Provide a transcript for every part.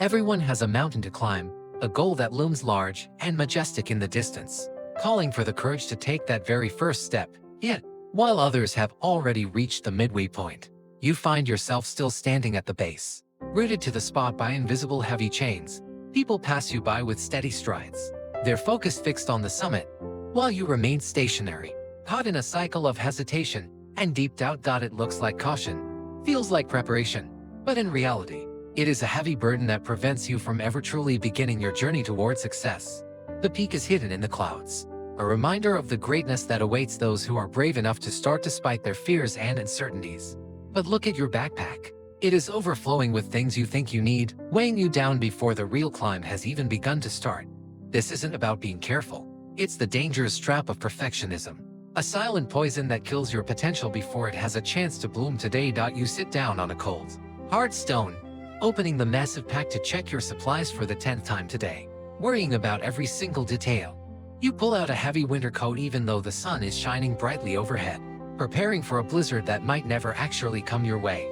Everyone has a mountain to climb, a goal that looms large and majestic in the distance, calling for the courage to take that very first step. Yet, while others have already reached the midway point, you find yourself still standing at the base, rooted to the spot by invisible heavy chains. People pass you by with steady strides, their focus fixed on the summit, while you remain stationary, caught in a cycle of hesitation and deep doubt. It looks like caution, feels like preparation, but in reality, it is a heavy burden that prevents you from ever truly beginning your journey toward success. The peak is hidden in the clouds, a reminder of the greatness that awaits those who are brave enough to start despite their fears and uncertainties. But look at your backpack. It is overflowing with things you think you need, weighing you down before the real climb has even begun to start. This isn't about being careful. It's the dangerous trap of perfectionism, a silent poison that kills your potential before it has a chance to bloom. Today, you sit down on a cold, hard stone, opening the massive pack to check your supplies for the 10th time today, worrying about every single detail. You pull out a heavy winter coat even though the sun is shining brightly overhead, preparing for a blizzard that might never actually come your way.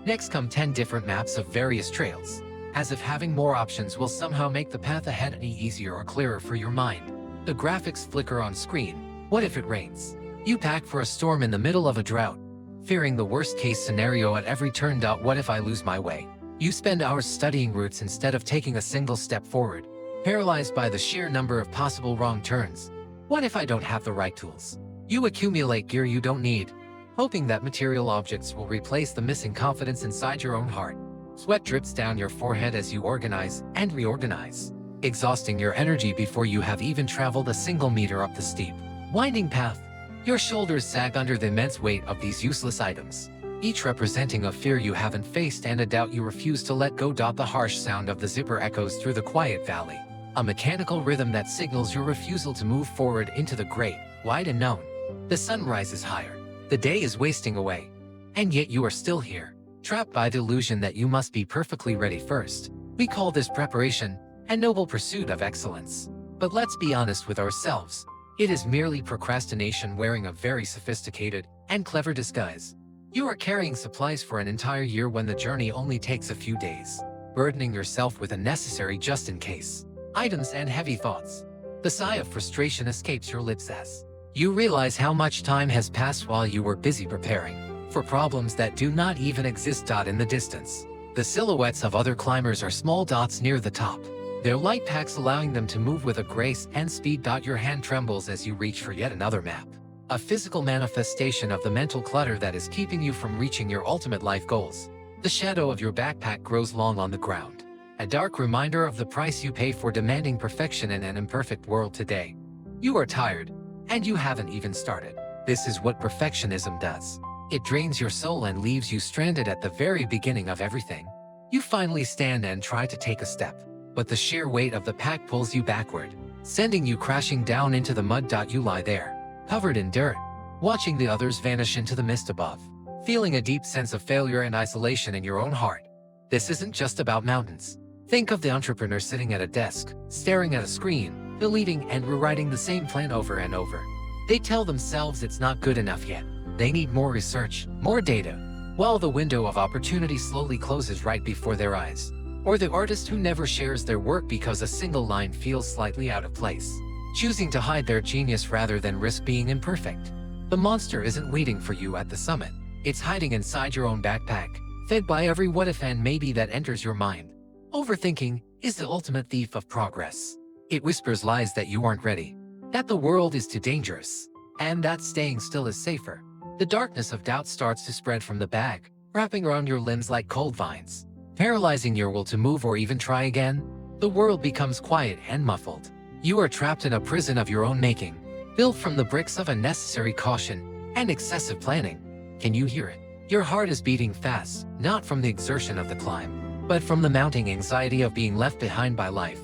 Next come 10 different maps of various trails, as if having more options will somehow make the path ahead any easier or clearer for your mind. The graphics flicker on screen. What if it rains? You pack for a storm in the middle of a drought, fearing the worst-case scenario at every turn. What if I lose my way? You spend hours studying routes instead of taking a single step forward, paralyzed by the sheer number of possible wrong turns. What if I don't have the right tools? You accumulate gear you don't need, hoping that material objects will replace the missing confidence inside your own heart. Sweat drips down your forehead as you organize and reorganize, exhausting your energy before you have even traveled a single meter up the steep, winding path. Your shoulders sag under the immense weight of these useless items, each representing a fear you haven't faced and a doubt you refuse to let go. The harsh sound of the zipper echoes through the quiet valley, a mechanical rhythm that signals your refusal to move forward into the great, wide unknown. The sun rises higher, the day is wasting away, and yet you are still here, trapped by the illusion that you must be perfectly ready first. We call this preparation, a noble pursuit of excellence. But let's be honest with ourselves, it is merely procrastination wearing a very sophisticated and clever disguise. You are carrying supplies for an entire year when the journey only takes a few days, burdening yourself with unnecessary just-in-case items and heavy thoughts. The sigh of frustration escapes your lips as you realize how much time has passed while you were busy preparing for problems that do not even exist. In the distance, the silhouettes of other climbers are small dots near the top, their light packs allowing them to move with a grace and speed. Your hand trembles as you reach for yet another map, a physical manifestation of the mental clutter that is keeping you from reaching your ultimate life goals. The shadow of your backpack grows long on the ground, a dark reminder of the price you pay for demanding perfection in an imperfect world. Today, you are tired, and you haven't even started. This is what perfectionism does. It drains your soul and leaves you stranded at the very beginning of everything. You finally stand and try to take a step, but the sheer weight of the pack pulls you backward, sending you crashing down into the mud. You lie there, covered in dirt, watching the others vanish into the mist above, feeling a deep sense of failure and isolation in your own heart. This isn't just about mountains. Think of the entrepreneur sitting at a desk, staring at a screen, deleting and rewriting the same plan over and over. They tell themselves it's not good enough yet. They need more research, more data, while the window of opportunity slowly closes right before their eyes. Or the artist who never shares their work because a single line feels slightly out of place, choosing to hide their genius rather than risk being imperfect. The monster isn't waiting for you at the summit. It's hiding inside your own backpack, fed by every what if and maybe that enters your mind. Overthinking is the ultimate thief of progress. It whispers lies that you aren't ready, that the world is too dangerous, and that staying still is safer. The darkness of doubt starts to spread from the bag, wrapping around your limbs like cold vines, paralyzing your will to move or even try again. The world becomes quiet and muffled. You are trapped in a prison of your own making, built from the bricks of unnecessary caution and excessive planning. Can you hear it? Your heart is beating fast, not from the exertion of the climb, but from the mounting anxiety of being left behind by life.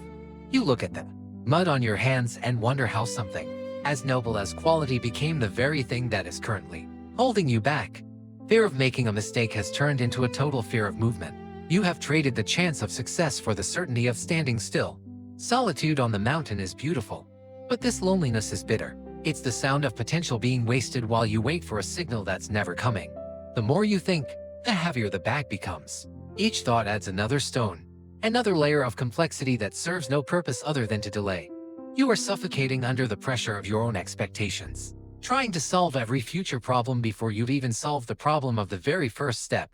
You look at the mud on your hands and wonder how something as noble as quality became the very thing that is currently holding you back. Fear of making a mistake has turned into a total fear of movement. You have traded the chance of success for the certainty of standing still. Solitude on the mountain is beautiful, but this loneliness is bitter. It's the sound of potential being wasted while you wait for a signal that's never coming. The more you think, the heavier the bag becomes. Each thought adds another stone, Another layer of complexity that serves no purpose other than to delay. You are suffocating under the pressure of your own expectations, trying to solve every future problem before you've even solved the problem of the very first step.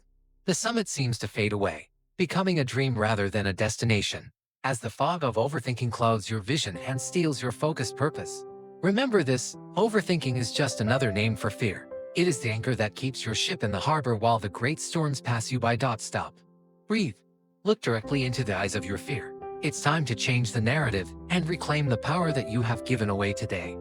The summit seems to fade away, becoming a dream rather than a destination, as the fog of overthinking clouds your vision and steals your focused purpose. Remember this, overthinking is just another name for fear. It is the anchor that keeps your ship in the harbor while the great storms pass you by. Stop. Breathe. Look directly into the eyes of your fear. It's time to change the narrative and reclaim the power that you have given away today.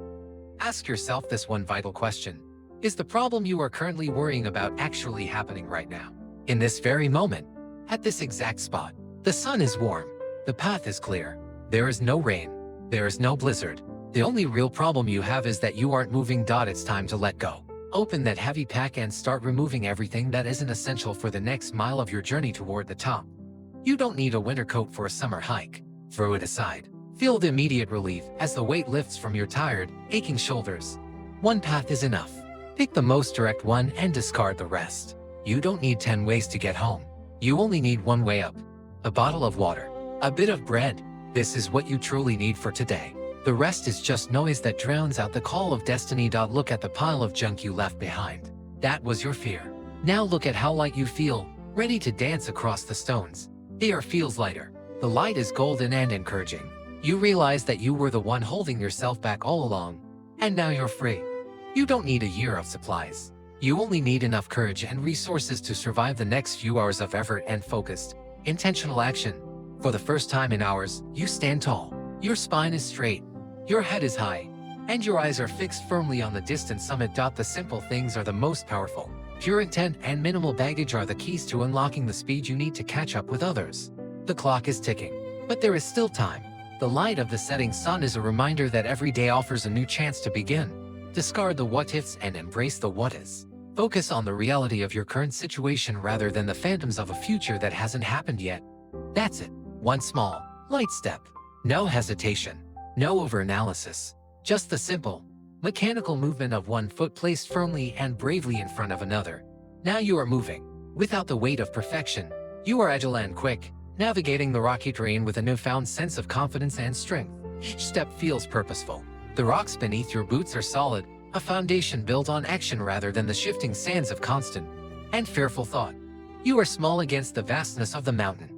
Ask yourself this one vital question. Is the problem you are currently worrying about actually happening right now? In this very moment, at this exact spot, the sun is warm, the path is clear, there is no rain, there is no blizzard. The only real problem you have is that you aren't moving. It's time to let go. Open that heavy pack and start removing everything that isn't essential for the next mile of your journey toward the top. You don't need a winter coat for a summer hike. Throw it aside. Feel the immediate relief as the weight lifts from your tired, aching shoulders. One path is enough. Pick the most direct one and discard the rest. You don't need 10 ways to get home. You only need one way up. A bottle of water. A bit of bread. This is what you truly need for today. The rest is just noise that drowns out the call of destiny. Look at the pile of junk you left behind. That was your fear. Now look at how light you feel, ready to dance across the stones. The air feels lighter. The light is golden and encouraging. You realize that you were the one holding yourself back all along, and now you're free. You don't need a year of supplies. You only need enough courage and resources to survive the next few hours of effort and focused, intentional action. For the first time in hours, you stand tall. Your spine is straight. Your head is high, and your eyes are fixed firmly on the distant summit. The simple things are the most powerful. Pure intent and minimal baggage are the keys to unlocking the speed you need to catch up with others. The clock is ticking, but there is still time. The light of the setting sun is a reminder that every day offers a new chance to begin. Discard the what-ifs and embrace the what-is. Focus on the reality of your current situation rather than the phantoms of a future that hasn't happened yet. That's it. One small, light step. No hesitation. No overanalysis. Just the simple, mechanical movement of one foot placed firmly and bravely in front of another. Now you are moving. Without the weight of perfection, you are agile and quick, navigating the rocky terrain with a newfound sense of confidence and strength. Each step feels purposeful. The rocks beneath your boots are solid, a foundation built on action rather than the shifting sands of constant and fearful thought. You are small against the vastness of the mountain,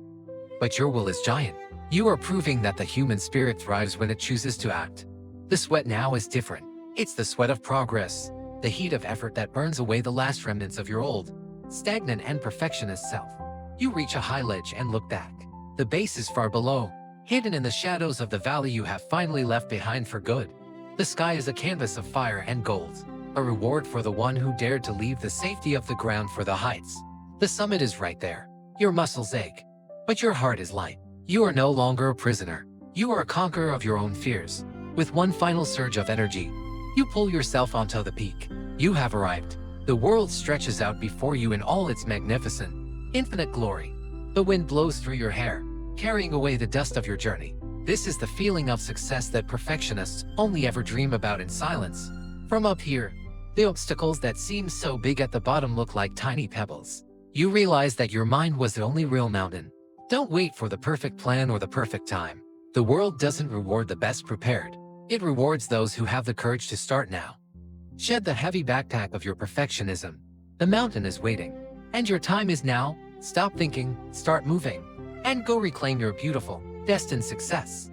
but your will is giant. You are proving that the human spirit thrives when it chooses to act. The sweat now is different. It's the sweat of progress, the heat of effort that burns away the last remnants of your old, stagnant and perfectionist self. You reach a high ledge and look back. The base is far below, hidden in the shadows of the valley you have finally left behind for good. The sky is a canvas of fire and gold, a reward for the one who dared to leave the safety of the ground for the heights. The summit is right there. Your muscles ache, but your heart is light. You are no longer a prisoner. You are a conqueror of your own fears. With one final surge of energy, you pull yourself onto the peak. You have arrived. The world stretches out before you in all its magnificent, infinite glory. The wind blows through your hair, carrying away the dust of your journey. This is the feeling of success that perfectionists only ever dream about in silence. From up here, the obstacles that seem so big at the bottom look like tiny pebbles. You realize that your mind was the only real mountain. Don't wait for the perfect plan or the perfect time. The world doesn't reward the best prepared. It rewards those who have the courage to start now. Shed the heavy backpack of your perfectionism. The mountain is waiting, and your time is now. Stop thinking, start moving, and go reclaim your beautiful, destined success.